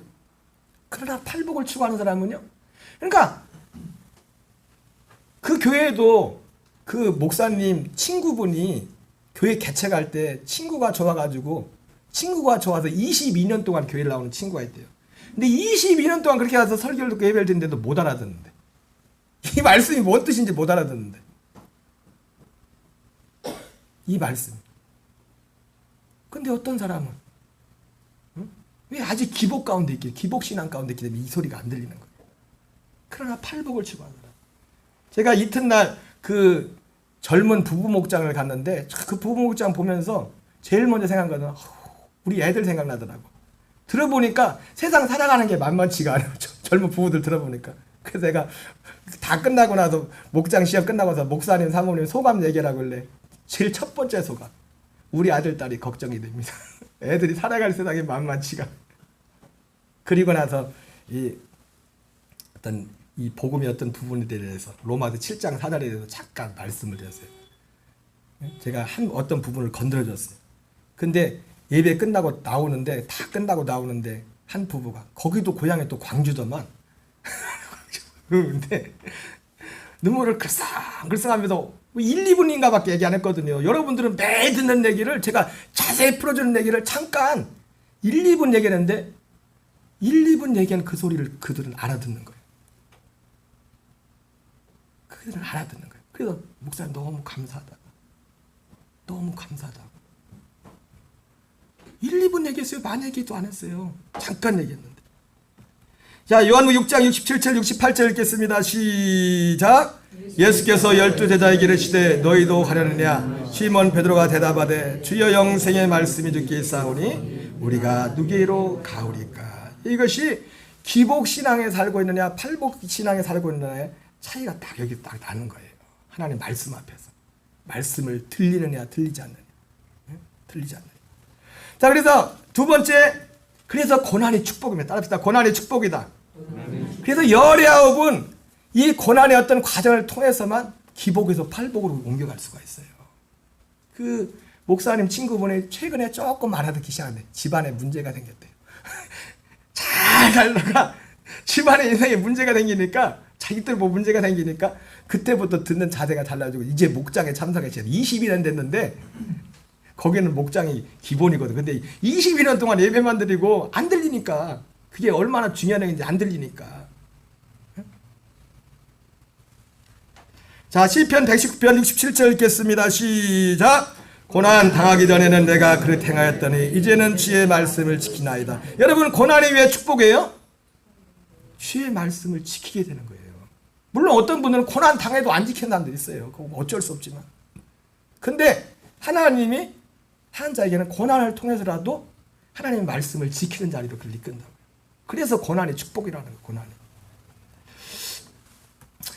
그러나 팔복을 추구하는 사람은요. 그러니까 그 교회에도 그 목사님 친구분이 교회 개척할 때 친구가 좋아서 22년 동안 교회를 나오는 친구가 있대요. 근데 22년 동안 그렇게 가서 설교를 듣고 예배를 듣는데도 못 알아듣는데, 이 말씀이 뭔 뜻인지 못 알아듣는데, 이 말씀. 근데 어떤 사람은 왜 아직 기복 가운데 있기, 기복신앙 가운데 있기 때문에 이 소리가 안 들리는 거예요. 그러나 팔복을 추구하는 사람. 제가 이튿날 그 젊은 부부 목장을 갔는데 그 부부 목장 보면서 제일 먼저 생각한 거는 우리 애들 생각나더라고. 들어보니까 세상 살아가는 게 만만치가 않아요. 젊은 부부들 들어보니까. 그래서 제가 다 끝나고 나서 목장 시험 끝나고서 목사님 사모님 소감 얘기하라고 그래. 제일 첫 번째 소감. 우리 아들 딸이 걱정이 됩니다. 애들이 살아갈 세상이 만만치가. 그리고 나서 이 어떤 이 복음의 어떤 부분에 대해서 로마서 7장 4절에 대해서 잠깐 말씀을 드렸어요. 제가 어떤 부분을 건드려줬어요. 근데 예배 끝나고 나오는데 다 끝나고 나오는데 한 부부가 거기도 고향이 또 광주더만. 근데 눈물을 글썽글썽하면서 1, 2분인가 밖에 얘기 안 했거든요. 여러분들은 매일 듣는 얘기를 제가 자세히 풀어주는 얘기를 잠깐 1, 2분 얘기했는데 1, 2분 얘기한 그 소리를 그들은 알아듣는 거예요. 그들은 알아듣는 거예요. 그래서 목사님 너무 감사하다. 너무 감사하다. 1, 2분 얘기했어요. 많이 얘기도 안 했어요. 잠깐 얘기했는데. 자, 요한복음 6장 67절 68절 읽겠습니다. 시작. 예수께서 12제자에게 이르시되 너희도 가려느냐? 시몬 베드로가 대답하되 주여 영생의 말씀이 주께 있사오니 우리가 누구에게로 가오리까? 이것이 기복신앙에 살고 있느냐 팔복신앙에 살고 있느냐의 차이가 딱 여기 딱 나는 거예요. 하나님 말씀 앞에서. 말씀을 들리느냐 들리지 않느냐. 들리지 않느냐. 자, 그래서 두 번째, 그래서 고난이 축복입니다. 따라합시다. 고난이 축복이다. 그래서 19은 이 고난의 어떤 과정을 통해서만 기복에서 팔복으로 옮겨갈 수가 있어요. 그 목사님 친구분이 최근에 조금 알아듣기 시작하는데 집안에 문제가 생겼대요. 잘 살다가 집안에 인생에 문제가 생기니까 자기들 뭐 문제가 생기니까 그때부터 듣는 자세가 달라지고 이제 목장에 참석했어요. 20년 됐는데 거기는 목장이 기본이거든. 근데 22년 동안 예배만 드리고 안 들리니까 그게 얼마나 중요한 얘기인지 안 들리니까. 자, 시편 119편 67절 읽겠습니다. 시작. 고난 당하기 전에는 내가 그릇 행하였더니 이제는 주의 말씀을 지키나이다. 여러분, 고난이 왜 축복이에요? 주의 말씀을 지키게 되는 거예요. 물론 어떤 분들은 고난 당해도 안 지키는 사람도 있어요. 그건 어쩔 수 없지만. 근데 하나님이 한 자에게는 고난을 통해서라도 하나님의 말씀을 지키는 자리로 그를 이끈다고요. 그래서 고난이 축복이라는 거예요. 고난이.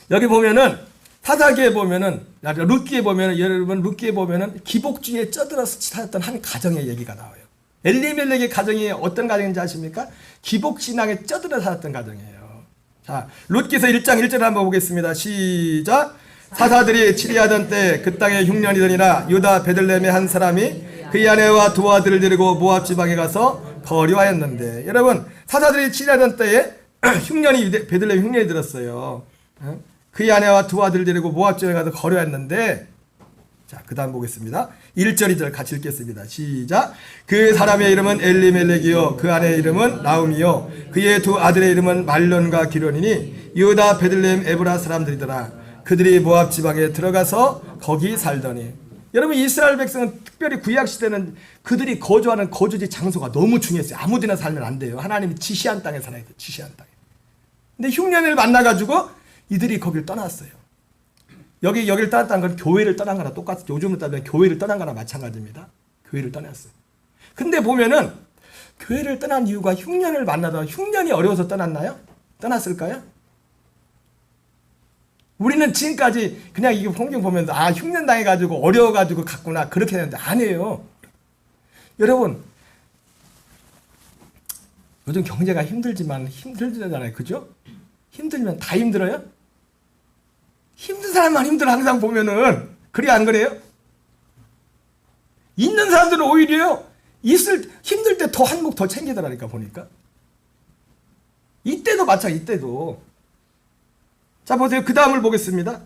여기 보면은 사사기에 보면은 룻기에 보면은 여러분 룻기에 보면은 기복주의에 쩌들어서 살았던 한 가정의 얘기가 나와요. 엘리멜렉의 가정이 어떤 가정인지 아십니까? 기복신앙에 쩌들어 살았던 가정이에요. 자, 룻기서 1장 1절 한번 보겠습니다. 시작. 사사들이 치리하던 때 그 땅에 흉년이더니라 유다 베들레헴의 한 사람이 그의 아내와 두 아들을 데리고 모압 지방에 가서 거류하였는데, 여러분 사사들이 치리하던 때에 흉년이 베들레헴 흉년이 들었어요. 그의 아내와 두 아들을 데리고 모압 지방에 가서 거류했는데, 자, 그 다음 보겠습니다. 1절 2절 같이 읽겠습니다. 시작. 그 사람의 이름은 엘리멜렉이요 그 아내의 이름은 나움이요 그의 두 아들의 이름은 말론과 기론이니 유다 베들레헴 에브라 사람들이더라. 그들이 모압 지방에 들어가서 거기 살더니, 여러분 이스라엘 백성은 특별히 구약 시대는 그들이 거주하는 거주지 장소가 너무 중요했어요. 아무데나 살면 안 돼요. 하나님이 지시한 땅에 살아야 돼요. 지시한 땅에. 근데 흉년을 만나가지고 이들이 거기를 떠났어요. 여기를 떠났다는 건 교회를 떠난 거나 똑같아요. 요즘으로 따지면 교회를 떠난 거나 마찬가지입니다. 교회를 떠났어요. 근데 보면은 교회를 떠난 이유가 흉년을 만나다 흉년이 어려워서 떠났나요? 떠났을까요? 우리는 지금까지 그냥 이게 성경 보면서 흉년 당해가지고 어려워가지고 갔구나 그렇게 했는데 아니에요. 여러분 요즘 경제가 힘들지만 힘들잖아요, 그죠? 힘들면 다 힘들어요? 힘든 사람만 힘들어 항상 보면은. 그래 안 그래요? 있는 사람들은 오히려 힘들 때 더 한몫 더 챙기더라니까 보니까. 이때도 마찬가지, 이때도. 자 보세요. 그 다음을 보겠습니다.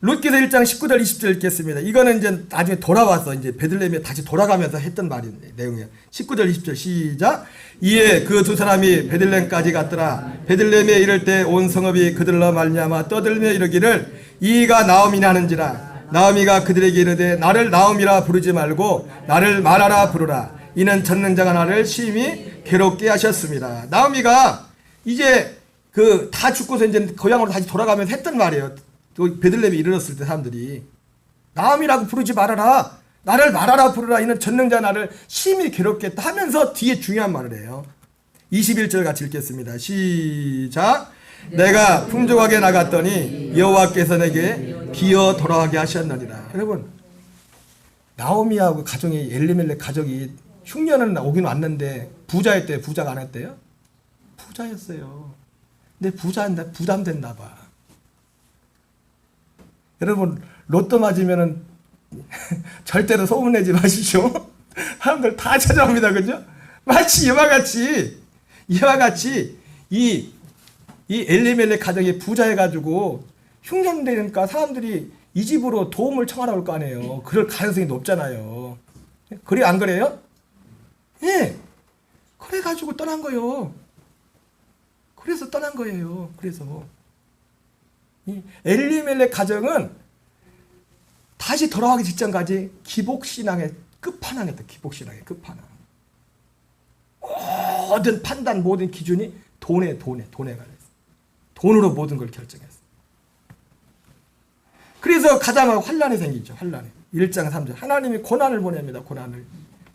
룻기서 1장 19절 20절 읽겠습니다. 이거는 이제 나중에 돌아와서 이제 베들레헴에 다시 돌아가면서 했던 내용이에요. 19절 20절 시작. 이에 그 두 사람이 베들레헴까지 갔더라. 베들레헴에 이를 때 온 성읍이 그들로 말미암아 떠들며 이르기를 이가 나오미나 하는지라. 나오미가 그들에게 이르되 나를 나오미라 부르지 말고 나를 마라라 부르라. 이는 전능자가 나를 심히 괴롭게 하셨습니다. 나오미가 이제 다 죽고서 이제 고향으로 다시 돌아가면서 했던 말이에요. 또 베들레헴에 이르렀을 때 사람들이 나오미라고 부르지 말아라. 나를 말하라 부르라. 이는 전능자 나를 심히 괴롭겠다 하면서 뒤에 중요한 말을 해요. 21절 같이 읽겠습니다. 시작. 내가 풍족하게 나갔더니 여호와께서 내게 기어 돌아가게 하셨느니라. 여러분 나오미하고 가정이 엘리멜렉 가족이 흉년은 오긴 왔는데 부자였대요? 부자가 안 했대요? 부자였어요. 근데 부담됐나 봐. 여러분 로또 맞으면은 절대로 소문내지 마시죠. 사람들 다 찾아옵니다. 그죠? 마치 이와 같이 이 엘리멜렉 가정이 부자해가지고 흉년되니까 사람들이 이 집으로 도움을 청하러 올 거 아니에요. 그럴 가능성이 높잖아요. 그래 안 그래요? 예. 그래가지고 떠난 거예요. 그래서 떠난 거예요. 그래서 이 엘리멜렉 가정은 다시 돌아가기 직전까지 기복신앙의 끝판왕이었다. 기복신앙의 끝판왕. 모든 판단, 모든 기준이 돈에 관련했어. 돈으로 모든 걸 결정했어. 그래서 가장 환란이 생기죠. 환란이. 1장 3절. 하나님이 고난을 보냅니다. 고난을.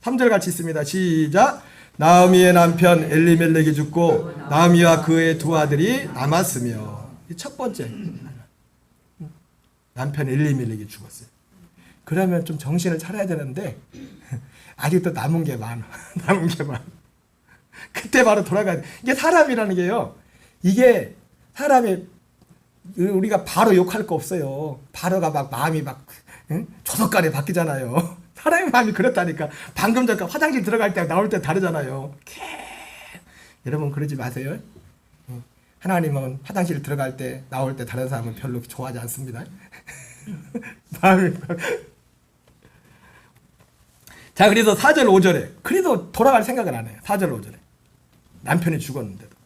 3절 같이 있습니다. 시작. 나오미의 남편 엘리멜렉이 죽고 나오미와 그의 두 아들이 남았으며. 첫 번째. 남편 엘리멜렉이 죽었어요. 그러면 좀 정신을 차려야 되는데 아직도 남은 게 많아. 남은 게 많아. 그때 바로 돌아가야 돼. 이게 사람이라는 게요. 이게 사람이 우리가 바로 욕할 거 없어요. 바로가 막 마음이 막 조석간에 바뀌잖아요. 사람의 마음이 그렇다니까. 방금 전까 화장실 들어갈 때 나올 때 다르잖아요. 여러분 그러지 마세요. 하나님은 화장실 들어갈 때 나올 때 다른 사람은 별로 좋아하지 않습니다. 마음이 자 그래서 4절 5절에 그래도 돌아갈 생각을 안 해요. 4절 5절에 남편이 죽었는데도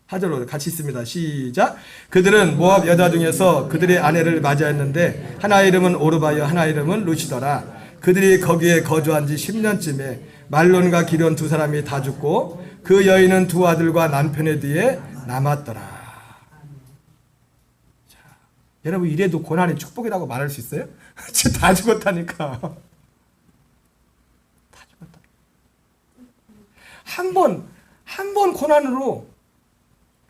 4절 5절 같이 있습니다. 시작. 그들은 모압 여자 중에서 그들의 아내를 맞이했는데 하나의 이름은 오르바여 하나의 이름은 루시더라. 그들이 거기에 거주한 지 10년쯤에 말론과 기련 두 사람이 다 죽고 그 여인은 두 아들과 남편의 뒤에 남았더라. 자, 여러분 이래도 고난이 축복이라고 말할 수 있어요? 진짜 다 죽었다니까. 다 죽었다. 한 번 고난으로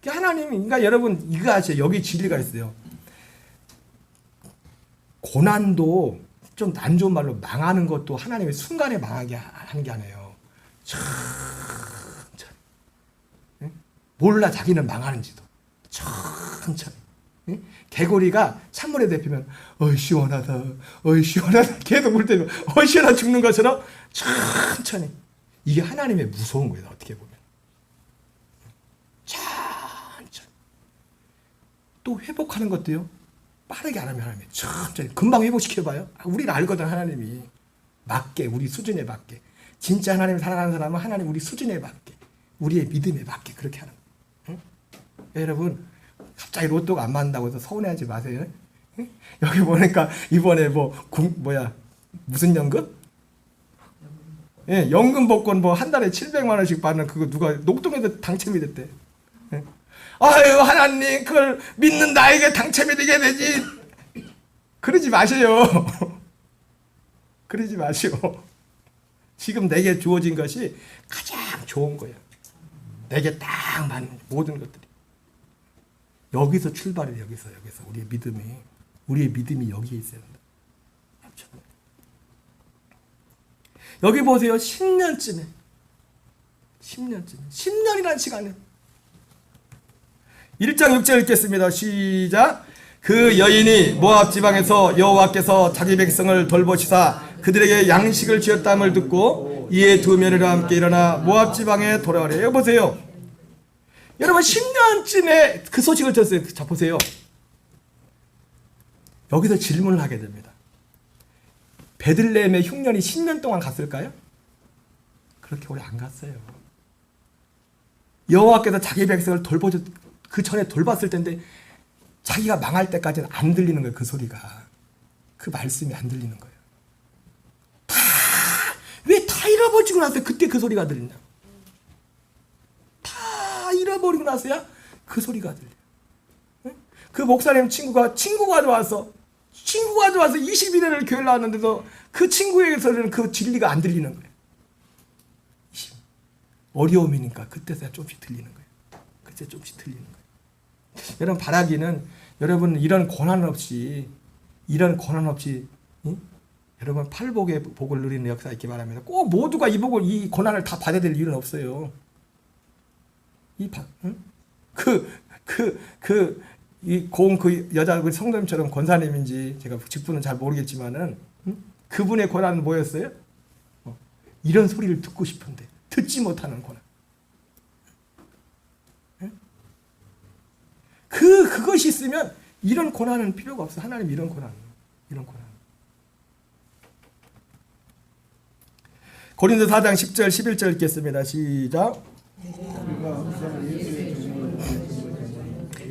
하나님이 그러니까 여러분 이거 아세요? 여기 진리가 있어요. 고난도 좀 안 좋은 말로 망하는 것도 하나님의 순간에 망하게 하는 게 아니에요. 천천히. 몰라 자기는 망하는지도. 천천히. 개구리가 찬물에 데피면 어이 시원하다. 어이 시원하다. 계속 물 때면 어이 시원하다 죽는 것처럼 천천히. 이게 하나님의 무서운 거예요. 어떻게 보면. 천천히. 또 회복하는 것도요. 빠르게 안 하면 하나님이 천천히 금방 회복시켜봐요. 우리는 알거든. 하나님이 맞게 우리 수준에 맞게 진짜 하나님을 사랑하는 사람은 하나님 우리 수준에 맞게 우리의 믿음에 맞게 그렇게 하는 거예요. 응? 여러분 갑자기 로또가 안 맞는다고 해서 서운해하지 마세요. 응? 여기 보니까 이번에 무슨 연금? 예, 연금 복권 한 달에 700만 원씩 받는 그거 누가 녹동에서 당첨이 됐대. 예? 아유 하나님 그걸 믿는 나에게 당첨이 되게 되지. 그러지 마세요. 그러지 마시오. 지금 내게 주어진 것이 가장 좋은 거예요. 내게 딱 맞는 모든 것들이. 여기서 출발해. 여기서 우리의 믿음이 여기에 있어야 된다. 여기 보세요. 10년이라는 시간에 1장 6절 읽겠습니다. 시작. 그 여인이 모압 지방에서 여호와께서 자기 백성을 돌보시사 그들에게 양식을 주었다함을 듣고 이에 두 며느리와 함께 일어나 모압 지방에 돌아오래. 여기 보세요. 여러분 10년쯤에 그 소식을 들었어요. 자 보세요. 여기서 질문을 하게 됩니다. 베들레헴의 흉년이 10년 동안 갔을까요? 그렇게 오래 안 갔어요. 여호와께서 자기 백성을 그 전에 돌봤을 텐데 자기가 망할 때까지는 안 들리는 거예요. 그 소리가. 그 말씀이 안 들리는 거예요. 왜 다 잃어버리고 나서 그때 그 소리가 들리냐? 다 잃어버리고 나서야 그 소리가 들려. 그 목사님 친구가 들어와서 21년을 교회를 나왔는데도 그 친구에게서는 그 진리가 안 들리는 거예요. 어려움이니까 그때서야 조금씩 들리는 거예요. 그때 조금씩 들리는 거예요. 여러분 바라기는 여러분 이런 고난 없이 여러분 팔복의 복을 누리는 역사 있기 바랍니다. 꼭 모두가 이 고난을 다 받아야 될 이유는 없어요. 그 여자 그 성도님처럼 권사님인지 제가 직분은 잘 모르겠지만은 그분의 고난은 뭐였어요? 이런 소리를 듣고 싶은데 듣지 못하는 고난. 그것이 있으면 이런 고난은 필요가 없어. 하나님 이런 고난. 고린도 4장 10절 11절 읽겠습니다. 시작.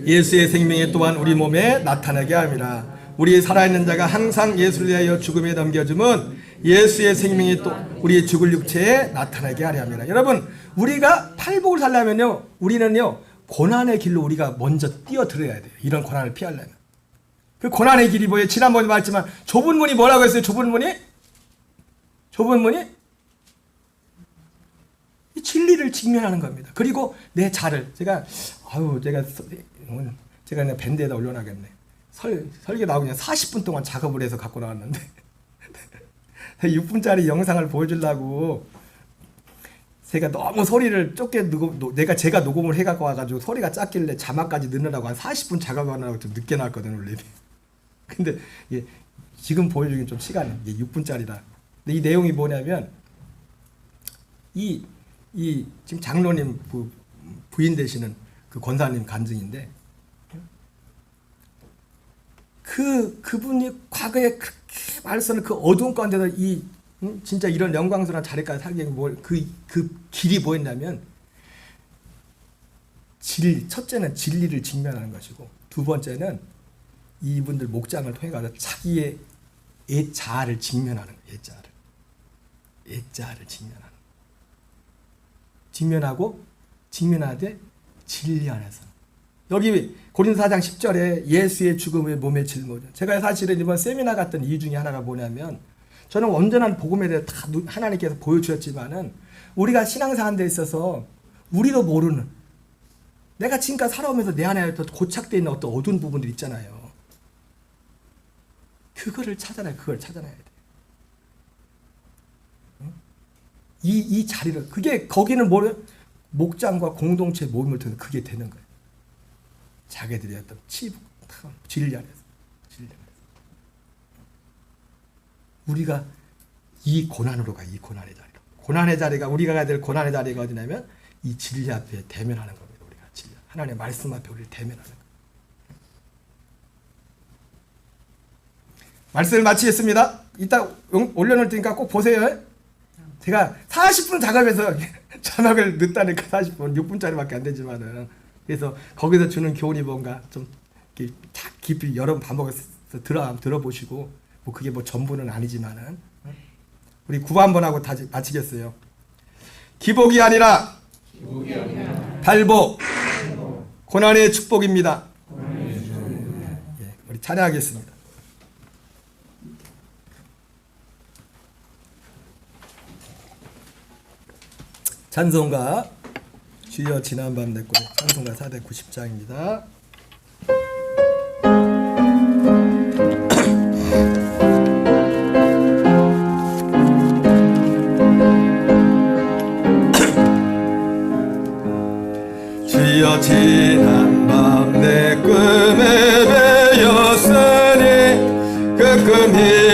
예수의 생명이 또한 우리 몸에 나타나게 함이라. 우리 살아있는 자가 항상 예수를 위하여 죽음에 넘겨줌은 예수의 생명이 또 우리 죽을 육체에 나타나게 하려 함이라. 여러분 우리가 팔복을 살려면요 우리는요 고난의 길로 우리가 먼저 뛰어들어야 돼요. 이런 고난을 피하려면. 그 고난의 길이 뭐예요? 지난번에 말했지만 좁은 문이 뭐라고 했어요? 좁은 문이 이 진리를 직면하는 겁니다. 그리고 내 자를 제가 그냥 밴드에다 올려놔야겠네. 설계 나오고 그냥 40분 동안 작업을 해서 갖고 나왔는데 6분짜리 영상을 보여주려고 제가 너무 소리를 좁게 제가 녹음을 해갖고 와가지고 소리가 작길래 자막까지 넣느라고 한 40분 작업하느라고 좀 늦게 나왔거든요 원래. 근데 지금 보여주긴 좀 시간이 이게 6분짜리라. 근데 이 내용이 뭐냐면 이 지금 장로님 부인 되시는 그 권사님 간증인데 그분이 과거에 그렇게 말씀을 그 어두운 가운데서 진짜 이런 영광스러운 자리까지 살게 그 길이 뭐였냐면 첫째는 진리를 직면하는 것이고 두 번째는 이분들 목장을 통해 가서 자기의 애자아를 직면하는 거예요. 애자아를 직면하되 진리 안에서. 여기 고린도 4장 10절에 예수의 죽음의 몸의 짊어져. 제가 사실은 이번 세미나 갔던 이유 중에 하나가 뭐냐면 저는 온전한 복음에 대해 다 하나님께서 보여주셨지만은 우리가 신앙생활 데 있어서 우리도 모르는 내가 지금까지 살아오면서 내 안에 고착되어 있는 어떤 어두운 부분들 있잖아요. 그걸 찾아내야 돼. 이 자리를 거기는 뭐래? 목장과 공동체 모임을 통해서 그게 되는 거예요. 자기들이 어떤 진리 안에서. 우리가 이 고난으로 가. 이 고난의 자리로. 고난의 자리가 우리가 가야 될 고난의 자리가 어디냐면 이 진리 앞에 대면하는 겁니다. 우리가 진리. 하나님의 말씀 앞에 우리를 대면하는 거예요. 말씀을 마치겠습니다. 이따 올려놓을 테니까 꼭 보세요. 제가 40분 작업해서 자막을 넣다니까 40분 6분짜리밖에 안 되지만은 그래서 거기서 주는 교훈이 뭔가 좀 깊이 여러 번 반복해서 들어보시고 뭐 그게 뭐 전부는 아니지만은 우리 구호 한번 하고 마치겠어요. 기복이 아니라 발복 고난의 축복입니다. 우리 찬양하겠습니다. 찬송가 주여 지난밤 내 꿈에 찬송가 490장입니다. 주여 지난밤 내 꿈에 배었으니 그 꿈이